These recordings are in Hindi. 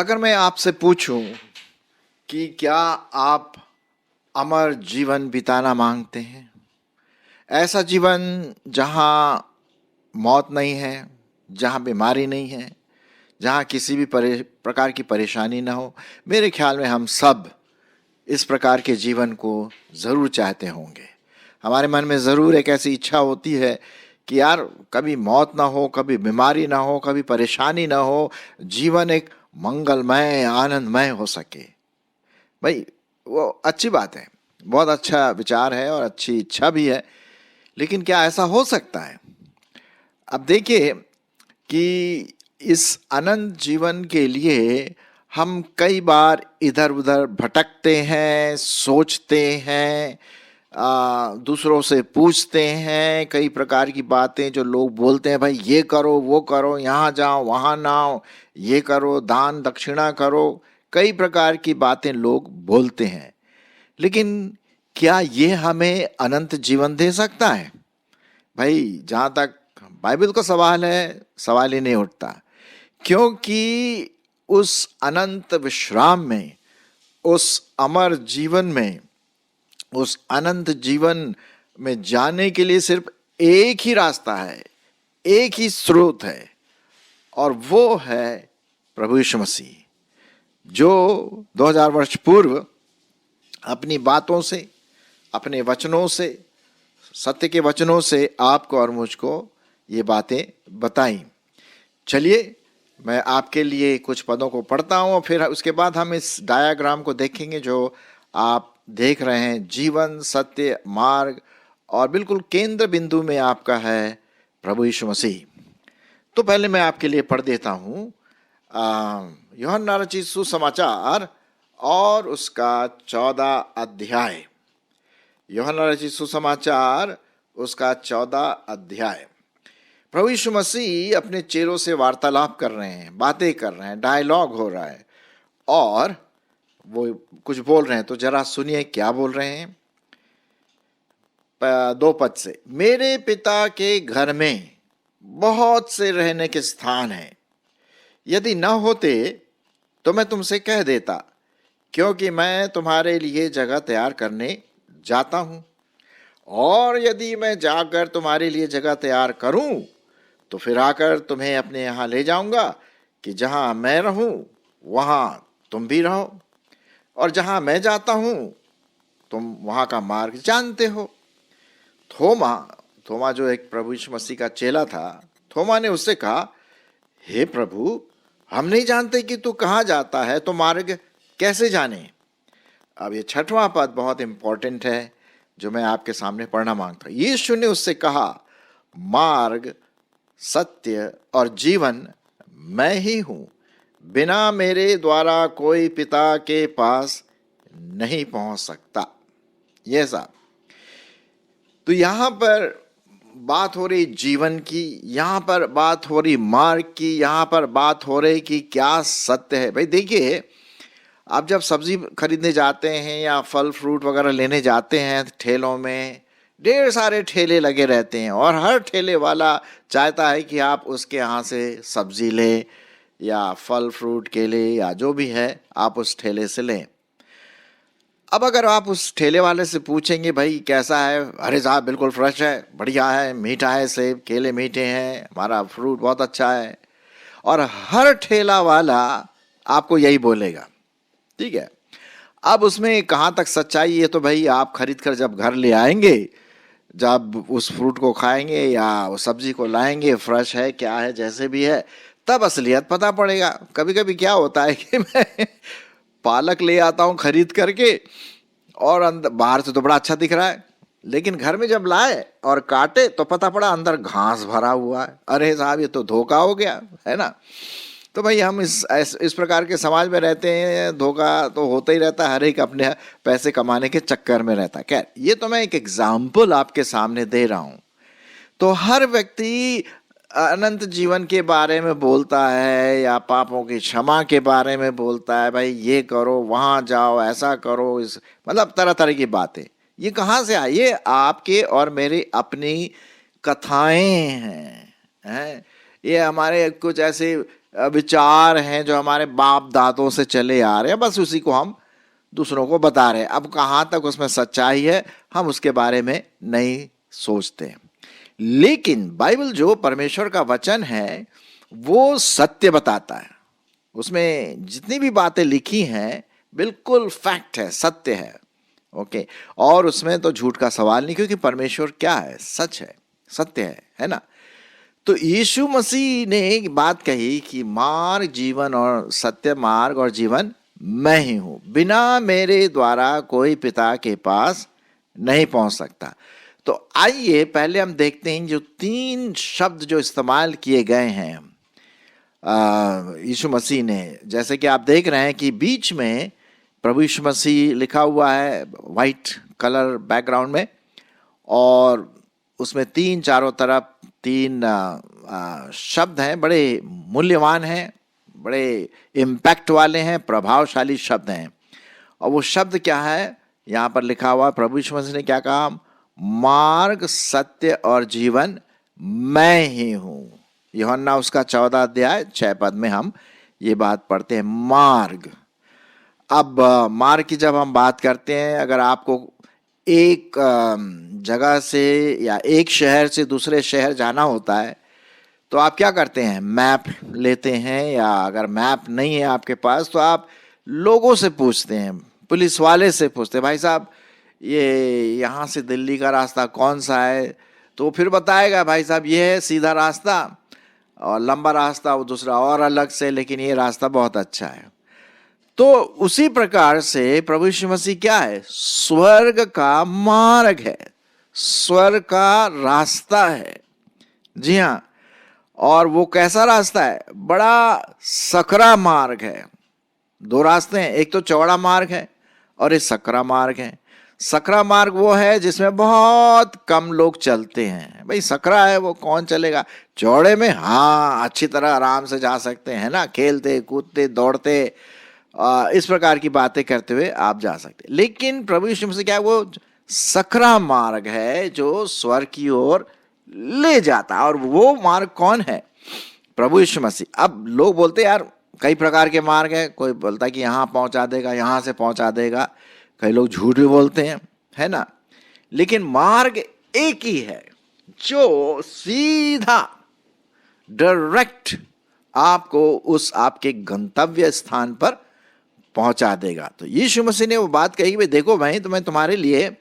अगर मैं आपसे पूछूं कि क्या आप अमर जीवन बिताना मांगते हैं, ऐसा जीवन जहां मौत नहीं है, जहां बीमारी नहीं है, जहां किसी भी प्रकार की परेशानी ना हो। मेरे ख्याल में हम सब इस प्रकार के जीवन को ज़रूर चाहते होंगे। हमारे मन में ज़रूर एक ऐसी इच्छा होती है कि यार कभी मौत ना हो, कभी बीमारी ना हो, कभी परेशानी ना हो, जीवन एक मंगलमय आनंदमय हो सके। भाई वो अच्छी बात है, बहुत अच्छा विचार है और अच्छी इच्छा भी है, लेकिन क्या ऐसा हो सकता है? अब देखिए कि इस अनंत जीवन के लिए हम कई बार इधर उधर भटकते हैं, सोचते हैं, दूसरों से पूछते हैं, कई प्रकार की बातें जो लोग बोलते हैं, भाई ये करो वो करो, यहाँ जाओ वहाँ ना आओ, ये करो, दान दक्षिणा करो, कई प्रकार की बातें लोग बोलते हैं। लेकिन क्या ये हमें अनंत जीवन दे सकता है? भाई जहाँ तक बाइबल का सवाल है, सवाल ही नहीं उठता, क्योंकि उस अनंत विश्राम में, उस अमर जीवन में, उस अनंत जीवन में जाने के लिए सिर्फ एक ही रास्ता है, एक ही स्रोत है, और वो है प्रभु यीशु मसीह, जो 2000 वर्ष पूर्व अपनी बातों से, अपने वचनों से, सत्य के वचनों से आपको और मुझको ये बातें बताई। चलिए मैं आपके लिए कुछ पदों को पढ़ता हूँ और फिर उसके बाद हम इस डायग्राम को देखेंगे जो आप देख रहे हैं। जीवन, सत्य, मार्ग, और बिल्कुल केंद्र बिंदु में आपका है प्रभु यीशु मसीह। तो पहले मैं आपके लिए पढ़ देता हूँ यूहन्ना रचित सुसमाचार और उसका 14 अध्याय। यूहन्ना रचित सुसमाचार उसका 14 अध्याय। प्रभु यीशु मसीह अपने चेलों से वार्तालाप कर रहे हैं, बातें कर रहे हैं, डायलॉग हो रहा है और वो कुछ बोल रहे हैं। तो जरा सुनिए क्या बोल रहे हैं। 2 पद से, मेरे पिता के घर में बहुत से रहने के स्थान हैं, यदि न होते तो मैं तुमसे कह देता, क्योंकि मैं तुम्हारे लिए जगह तैयार करने जाता हूं। और यदि मैं जाकर तुम्हारे लिए जगह तैयार करूं तो फिर आकर तुम्हें अपने यहाँ ले जाऊंगा, कि जहाँ मैं रहूं वहाँ तुम भी रहो, और जहाँ मैं जाता हूँ तुम वहाँ का मार्ग जानते हो। थोमा जो एक प्रभु यीशु मसीह का चेला था, थोमा ने उससे कहा, हे प्रभु, हम नहीं जानते कि तू कहाँ जाता है, तो मार्ग कैसे जाने? अब ये 6वां पद बहुत इंपॉर्टेंट है जो मैं आपके सामने पढ़ना मांगता हूं। यीशु ने उससे कहा, मार्ग, सत्य और जीवन मैं ही हूं, बिना मेरे द्वारा कोई पिता के पास नहीं पहुंच सकता। ये साहब, तो यहां पर बात हो रही जीवन की, यहां पर बात हो रही मार्ग की, यहां पर बात हो रही कि क्या सत्य है। भाई देखिए, आप जब सब्जी खरीदने जाते हैं या फल फ्रूट वगैरह लेने जाते हैं, ठेलों में ढेर सारे ठेले लगे रहते हैं और हर ठेले वाला चाहता है कि आप उसके यहाँ से सब्जी लें या फल फ्रूट केले या जो भी है आप उस ठेले से लें। अब अगर आप उस ठेले वाले से पूछेंगे, भाई कैसा है? अरे साहब बिल्कुल फ्रेश है, बढ़िया है, मीठा है, सेब केले मीठे हैं, हमारा फ्रूट बहुत अच्छा है। और हर ठेला वाला आपको यही बोलेगा, ठीक है। अब उसमें कहाँ तक सच्चाई है, तो भाई आप खरीद कर जब घर ले आएंगे, जब उस फ्रूट को खाएंगे या उस सब्जी को लाएंगे, फ्रेश है क्या है जैसे भी है, तब असलियत पता पड़ेगा। कभी कभी क्या होता है कि मैं पालक ले आता हूँ खरीद करके और अंदर बाहर से तो बड़ा अच्छा दिख रहा है, लेकिन घर में जब लाए और काटे तो पता पड़ा अंदर घास भरा हुआ है। अरे साहब ये तो धोखा हो गया, है ना। तो भाई हम इस प्रकार के समाज में रहते हैं, धोखा तो होता ही रहता है, हर एक अपने पैसे कमाने के चक्कर में रहता है। खैर, ये तो मैं एक एग्जाम्पल आपके सामने दे रहा हूँ। तो हर व्यक्ति अनंत जीवन के बारे में बोलता है या पापों की क्षमा के बारे में बोलता है, भाई ये करो, वहाँ जाओ, ऐसा करो, इस मतलब तरह तरह की बातें। ये कहाँ से आई? ये आपके और मेरी अपनी कथाएं हैं। ये हमारे कुछ ऐसे विचार हैं जो हमारे बाप दादों से चले आ रहे हैं, बस उसी को हम दूसरों को बता रहे हैं। अब कहाँ तक उसमें सच्चाई है हम उसके बारे में नहीं सोचते। लेकिन बाइबल जो परमेश्वर का वचन है वो सत्य बताता है। उसमें जितनी भी बातें लिखी हैं बिल्कुल फैक्ट है, सत्य है। ओके, और उसमें तो झूठ का सवाल नहीं, क्योंकि परमेश्वर क्या है? सच है, सत्य है ना। तो यीशु मसीह ने एक बात कही कि मार्ग, जीवन और सत्य, मार्ग और जीवन मैं ही हूं, बिना मेरे द्वारा कोई पिता के पास नहीं पहुंच सकता। तो आइए पहले हम देखते हैं जो 3 शब्द जो इस्तेमाल किए गए हैं यीशु मसीह ने। जैसे कि आप देख रहे हैं कि बीच में प्रभु यीशु मसीह लिखा हुआ है वाइट कलर बैकग्राउंड में, और उसमें 3 चारों तरफ 3 शब्द हैं, बड़े मूल्यवान हैं, बड़े इम्पैक्ट वाले हैं, प्रभावशाली शब्द हैं। और वो शब्द क्या है? यहाँ पर लिखा हुआ प्रभु यीशु मसीह ने क्या कहा? मार्ग, सत्य और जीवन मैं ही हूं। यूहन्ना उसका 14 अध्याय 6 पद में हम ये बात पढ़ते हैं, मार्ग। अब मार्ग की जब हम बात करते हैं, अगर आपको एक जगह से या एक शहर से दूसरे शहर जाना होता है तो आप क्या करते हैं? मैप लेते हैं, या अगर मैप नहीं है आपके पास तो आप लोगों से पूछते हैं, पुलिस वाले से पूछते हैं, भाई साहब ये यहाँ से दिल्ली का रास्ता कौन सा है? तो फिर बताएगा भाई साहब ये है सीधा रास्ता, और लंबा रास्ता वो दूसरा और अलग से, लेकिन ये रास्ता बहुत अच्छा है। तो उसी प्रकार से प्रभु यीशु मसीह क्या है? स्वर्ग का मार्ग है, स्वर्ग का रास्ता है। जी हाँ, और वो कैसा रास्ता है? बड़ा सकरा मार्ग है। 2 रास्ते हैं, एक तो चौड़ा मार्ग है और एक सकरा मार्ग है। सकरा मार्ग वो है जिसमें बहुत कम लोग चलते हैं। भाई सकरा है, वो कौन चलेगा? चौड़े में हाँ अच्छी तरह आराम से जा सकते हैं ना, खेलते कूदते दौड़ते इस प्रकार की बातें करते हुए आप जा सकते। लेकिन प्रभु यीशु मसीह क्या है? वो सकरा मार्ग है जो स्वर्ग की ओर ले जाता है। और वो मार्ग कौन है? प्रभु यीशु मसीह। अब लोग बोलते हैं यार कई प्रकार के मार्ग है, कोई बोलता है कि यहाँ पहुंचा देगा, यहाँ से पहुंचा देगा, कई लोग झूठ भी बोलते हैं, है ना। लेकिन मार्ग एक ही है जो सीधा डायरेक्ट आपको उस आपके गंतव्य स्थान पर पहुंचा देगा। तो यीशु मसीह ने वो बात कही कि देखो भाई, तो मैं तुम्हारे लिए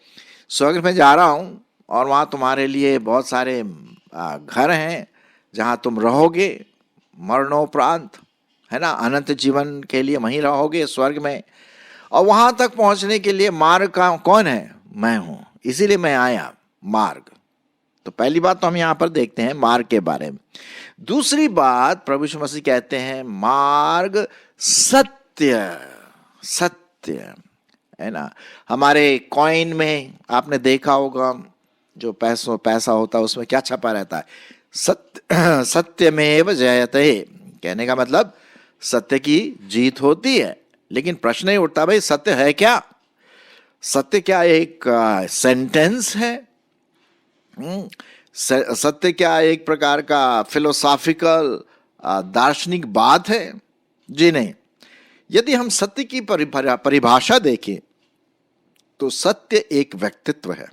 स्वर्ग में जा रहा हूं और वहां तुम्हारे लिए बहुत सारे घर हैं जहां तुम रहोगे मरणोपरांत, है ना, अनंत जीवन के लिए वहीं रहोगे स्वर्ग में। और वहां तक पहुंचने के लिए मार्ग का कौन है? मैं हूं, इसीलिए मैं आया, मार्ग। तो पहली बात तो हम यहां पर देखते हैं मार्ग के बारे में। दूसरी बात प्रभु यीशु मसीह कहते हैं मार्ग सत्य, सत्य, है ना। हमारे कॉइन में आपने देखा होगा जो पैसा होता है उसमें क्या छपा रहता है? सत्य, सत्यमेव जयते। कहने का मतलब सत्य की जीत होती है। लेकिन प्रश्न ही उठता भाई सत्य है क्या? सत्य क्या एक सेंटेंस है? सत्य क्या एक प्रकार का फिलोसॉफिकल दार्शनिक बात है? जी नहीं। यदि हम सत्य की परिभाषा देखें तो सत्य एक व्यक्तित्व है।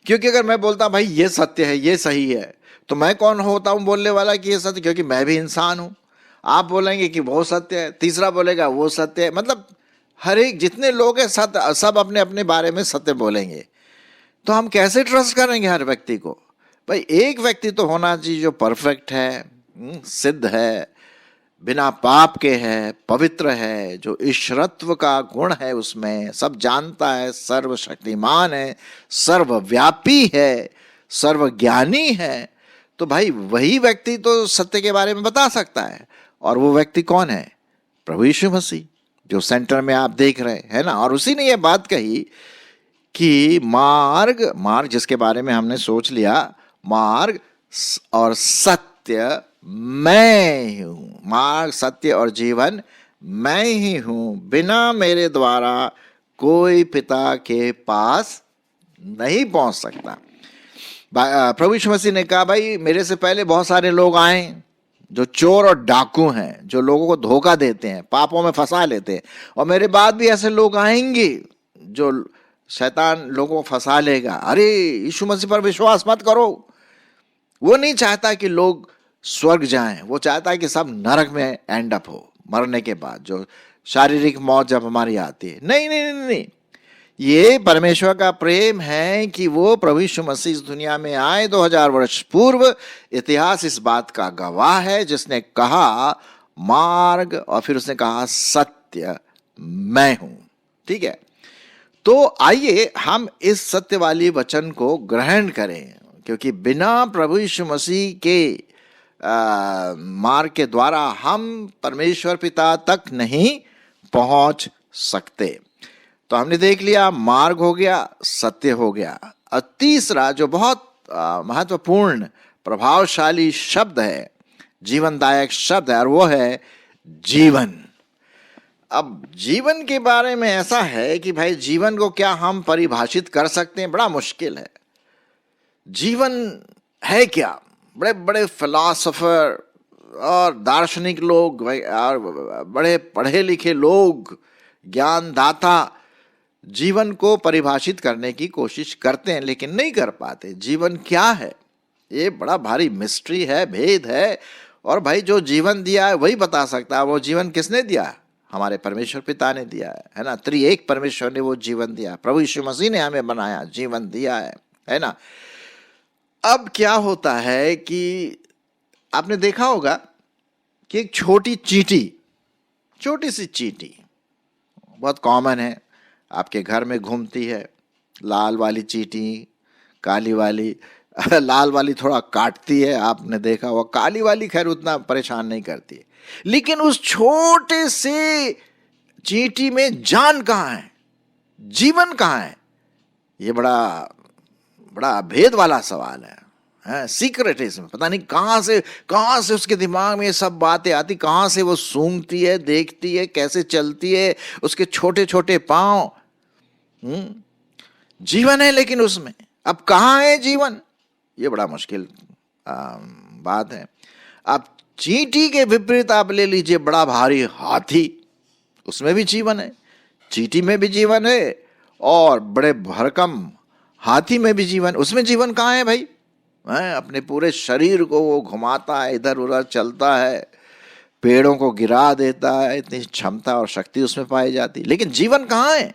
क्योंकि अगर मैं बोलता भाई ये सत्य है, ये सही है, तो मैं कौन होता हूं बोलने वाला कि ये सत्य? क्योंकि मैं भी इंसान हूं। आप बोलेंगे कि वो सत्य है, तीसरा बोलेगा वो सत्य है। मतलब हर एक जितने लोग हैं सत्य, सब अपने अपने बारे में सत्य बोलेंगे। तो हम कैसे ट्रस्ट करेंगे हर व्यक्ति को? भाई एक व्यक्ति तो होना चाहिए जो परफेक्ट है, सिद्ध है, बिना पाप के है, पवित्र है, जो ईश्वरत्व का गुण है उसमें, सब जानता है, सर्वशक्तिमान है, सर्वव्यापी है, सर्वज्ञानी है। तो भाई वही व्यक्ति तो सत्य के बारे में बता सकता है। और वो व्यक्ति कौन है? प्रभु यीशु मसीह, जो सेंटर में आप देख रहे हैं, है ना। और उसी ने ये बात कही कि मार्ग जिसके बारे में हमने सोच लिया, मार्ग और सत्य मैं ही हूं। मार्ग, सत्य और जीवन मैं ही हूं, बिना मेरे द्वारा कोई पिता के पास नहीं पहुंच सकता। प्रभु यीशु मसीह ने कहा भाई मेरे से पहले बहुत सारे लोग आए जो चोर और डाकू हैं, जो लोगों को धोखा देते हैं, पापों में फंसा लेते हैं, और मेरे बाद भी ऐसे लोग आएंगे जो शैतान लोगों को फंसा लेगा, अरे यीशु मसीह पर विश्वास मत करो। वो नहीं चाहता कि लोग स्वर्ग जाएं, वो चाहता है कि सब नरक में एंड अप हो मरने के बाद, जो शारीरिक मौत जब हमारी आती है। नहीं नहीं नहीं नहीं, ये परमेश्वर का प्रेम है कि वो प्रभु यीशु मसीह इस दुनिया में आए 2000 वर्ष पूर्व। इतिहास इस बात का गवाह है, जिसने कहा मार्ग और फिर उसने कहा सत्य मैं हूं। ठीक है, तो आइए हम इस सत्य वाली वचन को ग्रहण करें, क्योंकि बिना प्रभु यीशु मसीह के मार्ग के द्वारा हम परमेश्वर पिता तक नहीं पहुंच सकते। तो हमने देख लिया, मार्ग हो गया, सत्य हो गया, और तीसरा जो बहुत महत्वपूर्ण प्रभावशाली शब्द है, जीवनदायक शब्द है, और वो है जीवन। अब जीवन के बारे में ऐसा है कि भाई जीवन को क्या हम परिभाषित कर सकते हैं? बड़ा मुश्किल है। जीवन है क्या? बड़े बड़े फिलॉसफर और दार्शनिक लोग और बड़े पढ़े लिखे लोग, ज्ञानदाता जीवन को परिभाषित करने की कोशिश करते हैं, लेकिन नहीं कर पाते। जीवन क्या है? ये बड़ा भारी मिस्ट्री है, भेद है। और भाई जो जीवन दिया है वही बता सकता है। वो जीवन किसने दिया है? हमारे परमेश्वर पिता ने दिया है ना। त्रिएक परमेश्वर ने वो जीवन दिया, प्रभु यीशु मसीह ने हमें बनाया, जीवन दिया है ना। अब क्या होता है कि आपने देखा होगा कि एक छोटी चींटी, छोटी सी चींटी बहुत कॉमन है, आपके घर में घूमती है, लाल वाली चींटी, काली वाली। लाल वाली थोड़ा काटती है, आपने देखा हुआ। काली वाली खैर उतना परेशान नहीं करती है। लेकिन उस छोटे से चींटी में जान कहाँ है, जीवन कहाँ है? ये बड़ा बड़ा भेद वाला सवाल है, सीक्रेट है इसमें। पता नहीं कहाँ से उसके दिमाग में ये सब बातें आती, कहाँ से वो सूंघती है, देखती है, कैसे चलती है, उसके छोटे छोटे पांव। जीवन है लेकिन उसमें अब कहाँ है जीवन? ये बड़ा मुश्किल बात है। अब चींटी के विपरीत आप ले लीजिए बड़ा भारी हाथी, उसमें भी जीवन है, चींटी में भी जीवन है, और बड़े भरकम हाथी में भी जीवन। उसमें जीवन कहाँ है भाई? अपने पूरे शरीर को वो घुमाता है, इधर उधर चलता है, पेड़ों को गिरा देता है, इतनी क्षमता और शक्ति उसमें पाई जाती, लेकिन जीवन कहाँ है?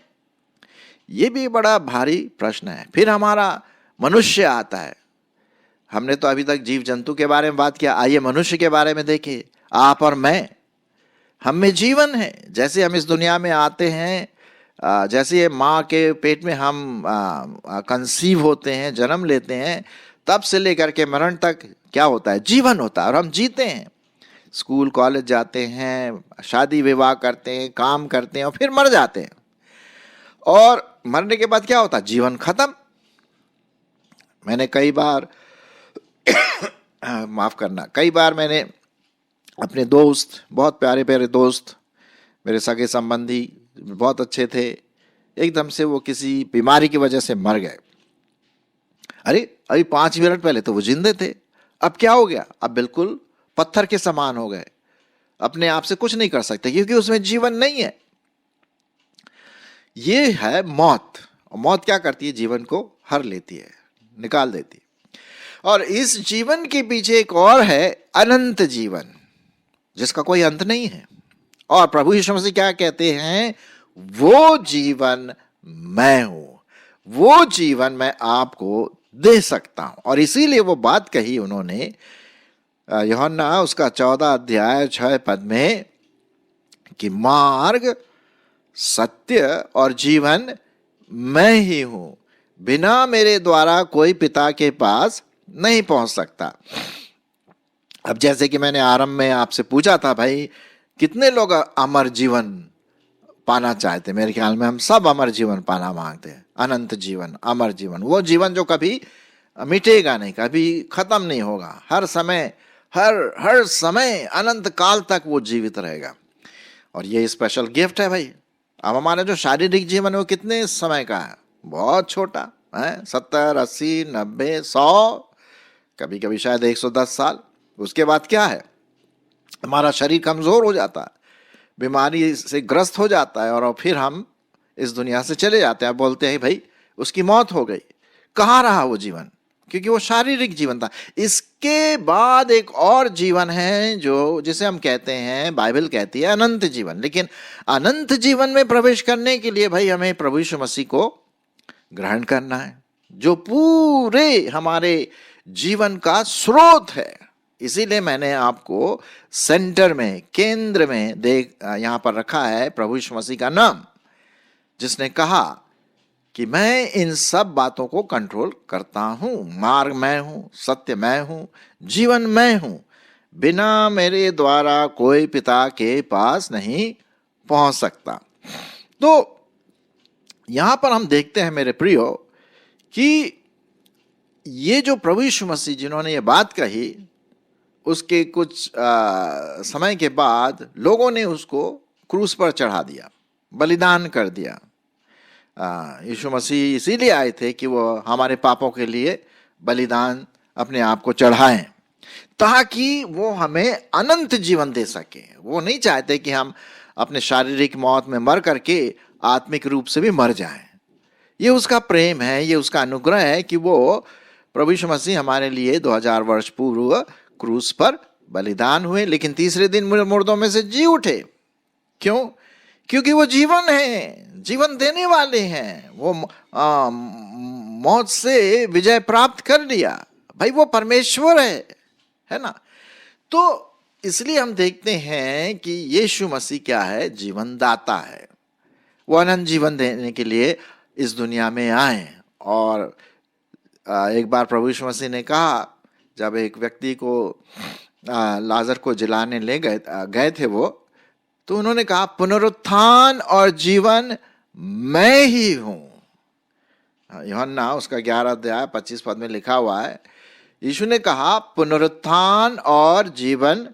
ये भी बड़ा भारी प्रश्न है। फिर हमारा मनुष्य आता है। हमने तो अभी तक जीव जंतु के बारे में बात किया, आइए मनुष्य के बारे में देखें। आप और मैं, हम में जीवन है। जैसे हम इस दुनिया में आते हैं, जैसे माँ के पेट में हम कंसीव होते हैं, जन्म लेते हैं, तब से लेकर के मरण तक क्या होता है? जीवन होता है, और हम जीते हैं। स्कूल कॉलेज जाते हैं, शादी विवाह करते हैं, काम करते हैं, और फिर मर जाते हैं। और मरने के बाद क्या होता है? जीवन खत्म। मैंने कई बार माफ करना, कई बार मैंने अपने दोस्त, बहुत प्यारे प्यारे दोस्त, मेरे सगे संबंधी, बहुत अच्छे थे, एकदम से वो किसी बीमारी की वजह से मर गए। अरे अभी 5 मिनट पहले तो वो जिंदे थे, अब क्या हो गया? अब बिल्कुल पत्थर के समान हो गए, अपने आप से कुछ नहीं कर सकते, क्योंकि उसमें जीवन नहीं है। ये है मौत। और मौत क्या करती है? जीवन को हर लेती है, निकाल देती है। और इस जीवन के पीछे एक और है, अनंत जीवन, जिसका कोई अंत नहीं है। और प्रभु यीशु मसीह क्या कहते हैं? वो जीवन मैं हूं, वो जीवन मैं आपको दे सकता हूं। और इसीलिए वो बात कही उन्होंने यूहन्ना उसका 14 अध्याय 6 पद में कि मार्ग, सत्य और जीवन मैं ही हूं, बिना मेरे द्वारा कोई पिता के पास नहीं पहुंच सकता। अब जैसे कि मैंने आरंभ में आपसे पूछा था, भाई कितने लोग अमर जीवन पाना चाहते? मेरे ख्याल में हम सब अमर जीवन पाना मांगते हैं। अनंत जीवन, अमर जीवन, वो जीवन जो कभी मिटेगा नहीं, कभी खत्म नहीं होगा, हर समय हर समय अनंत काल तक वो जीवित रहेगा। और ये स्पेशल गिफ्ट है भाई। अब हमारा जो शारीरिक जीवन है वो कितने समय का है? बहुत छोटा है, 70, 80, 90, 100, कभी कभी शायद 110 साल। उसके बाद क्या है? हमारा शरीर कमजोर हो जाता है, बीमारी से ग्रस्त हो जाता है और फिर हम इस दुनिया से चले जाते हैं, बोलते हैं भाई उसकी मौत हो गई। कहाँ रहा वो जीवन? क्योंकि वो शारीरिक जीवन था। इसके बाद एक और जीवन है जो जिसे हम कहते हैं, बाइबल कहती है अनंत जीवन। लेकिन अनंत जीवन में प्रवेश करने के लिए भाई हमें प्रभु यीशु मसीह को ग्रहण करना है, जो पूरे हमारे जीवन का स्रोत है। इसीलिए मैंने आपको सेंटर में, केंद्र में यहां पर रखा है प्रभु यीशु मसीह का नाम, जिसने कहा कि मैं इन सब बातों को कंट्रोल करता हूं। मार्ग मैं हूं, सत्य मैं हूं, जीवन मैं हूं, बिना मेरे द्वारा कोई पिता के पास नहीं पहुंच सकता। तो यहां पर हम देखते हैं मेरे प्रियो कि ये जो प्रभु यीशु मसीह जिन्होंने ये बात कही, उसके कुछ समय के बाद लोगों ने उसको क्रूस पर चढ़ा दिया, बलिदान कर दिया। यीशु मसीह इसीलिए आए थे कि वो हमारे पापों के लिए बलिदान अपने आप को चढ़ाएं, ताकि वो हमें अनंत जीवन दे सके। वो नहीं चाहते कि हम अपने शारीरिक मौत में मर करके आत्मिक रूप से भी मर जाएं। ये उसका प्रेम है, ये उसका अनुग्रह है कि वो प्रभु यीशु मसीह हमारे लिए 2000 वर्ष पूर्व क्रूस पर बलिदान हुए, लेकिन तीसरे दिन मुर्दों में से जी उठे। क्यों? क्योंकि वो जीवन है, जीवन देने वाले हैं। वो मौत से विजय प्राप्त कर लिया। भाई वो परमेश्वर है ना। तो इसलिए हम देखते हैं कि यीशु मसीह क्या है? जीवन दाता है। वो अनंत जीवन देने के लिए इस दुनिया में आए। और एक बार प्रभु यीशु मसीह ने कहा, जब एक व्यक्ति को लाजर को जिलाने ले गए थे वो, तो उन्होंने कहा पुनरुत्थान और जीवन मैं ही हूं। यूहन्ना उसका 11 अध्याय 25 पद में लिखा हुआ है, यीशु ने कहा पुनरुत्थान और जीवन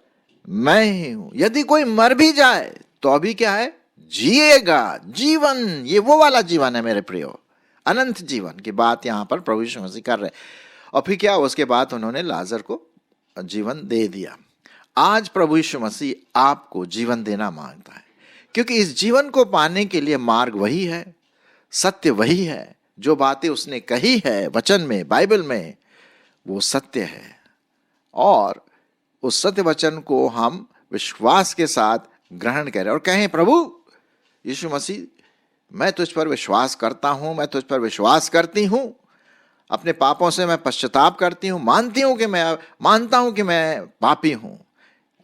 मैं ही हूं। यदि कोई मर भी जाए तो अभी क्या है? जिएगा। जीवन, ये वो वाला जीवन है मेरे प्रियो, अनंत जीवन की बात यहां पर प्रभु यीशु मसीह कर रहे। और फिर क्या, उसके बाद उन्होंने लाजर को जीवन दे दिया। आज प्रभु यीशु मसीह आपको जीवन देना मांगता है, क्योंकि इस जीवन को पाने के लिए मार्ग वही है, सत्य वही है। जो बातें उसने कही है वचन में, बाइबल में, वो सत्य है। और उस सत्य वचन को हम विश्वास के साथ ग्रहण करें और कहें, प्रभु यीशु मसीह, मैं तुझ पर विश्वास करता हूं, मैं तुझ पर विश्वास करती हूं। अपने पापों से मैं पश्चाताप करती हूं, मानता हूं कि मैं पापी हूं,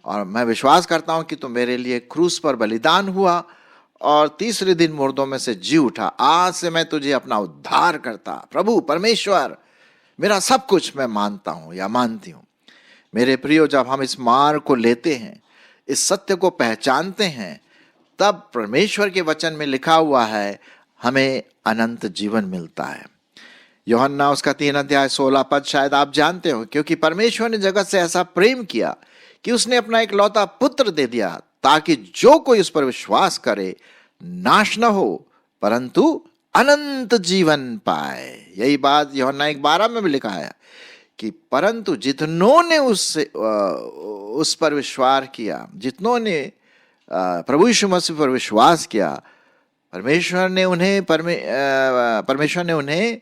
और मैं विश्वास करता हूं कि तुम मेरे लिए क्रूस पर बलिदान हुआ और तीसरे दिन मुर्दों में से जी उठा। आज से मैं तुझे अपना उद्धार करता, प्रभु परमेश्वर, मेरा सब कुछ मैं मानता हूं या मानती हूं। मेरे प्रियो, जब हम इस मार्ग को लेते हैं, इस सत्य को पहचानते हैं, तब परमेश्वर के वचन में लिखा हुआ है हमें अनंत जीवन मिलता है। यूहन्ना उसका 3 अध्याय 16 पद शायद आप जानते हो, क्योंकि परमेश्वर ने जगत से ऐसा प्रेम किया कि उसने अपना एक लौता पुत्र दे दिया, ताकि जो कोई उस पर विश्वास करे नाश न हो परंतु अनंत जीवन पाए। यही बात यूहन्ना 1:12 में भी लिखा है कि परंतु जितनों ने उस पर विश्वास किया, जितनों ने प्रभु यीशु मसीह पर विश्वास किया, परमेश्वर ने उन्हें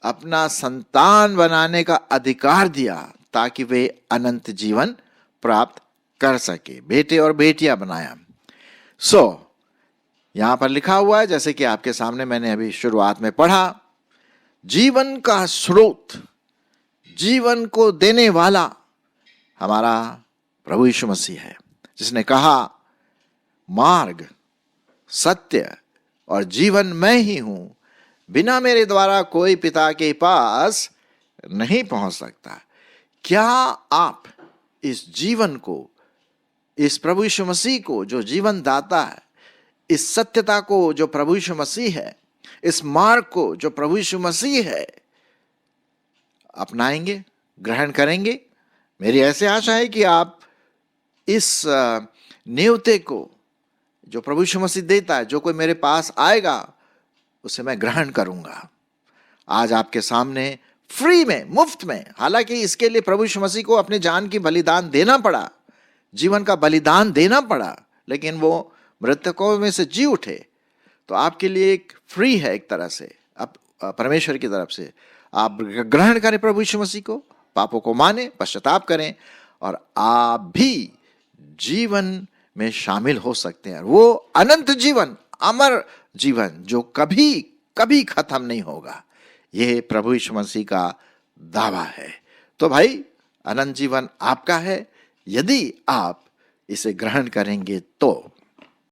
अपना संतान बनाने का अधिकार दिया, ताकि वे अनंत जीवन प्राप्त कर सके। बेटे और बेटियां बनाया। यहां पर लिखा हुआ है, जैसे कि आपके सामने मैंने अभी शुरुआत में पढ़ा, जीवन का स्रोत, जीवन को देने वाला हमारा प्रभु यीशु मसीह है, जिसने कहा मार्ग, सत्य और जीवन मैं ही हूं, बिना मेरे द्वारा कोई पिता के पास नहीं पहुंच सकता। क्या आप इस जीवन को, इस प्रभु यीशु मसीह को जो जीवन दाता है, इस सत्यता को जो प्रभु यीशु मसीह है, इस मार्ग को जो प्रभु यीशु मसीह है, अपनाएंगे, ग्रहण करेंगे? मेरी ऐसी आशा है कि आप इस न्योते को जो प्रभु यीशु मसीह देता है, जो कोई मेरे पास आएगा उसे मैं ग्रहण करूंगा। आज आपके सामने फ्री में, मुफ्त में, हालांकि इसके लिए प्रभु यीशु मसीह को अपने जान की बलिदान देना पड़ा, जीवन का बलिदान देना पड़ा, लेकिन वो मृतकों में से जी उठे, तो आपके लिए एक फ्री है एक तरह से, आप परमेश्वर की तरफ से। आप ग्रहण करें प्रभु यीशु मसीह को, पापों को माने, पश्चाताप करें, और आप भी जीवन में शामिल हो सकते हैं। वो अनंत जीवन, अमर जीवन जो कभी कभी खत्म नहीं होगा, यह प्रभु यीशु मसीह का दावा है। तो भाई, अनंत जीवन आपका है यदि आप इसे ग्रहण करेंगे तो।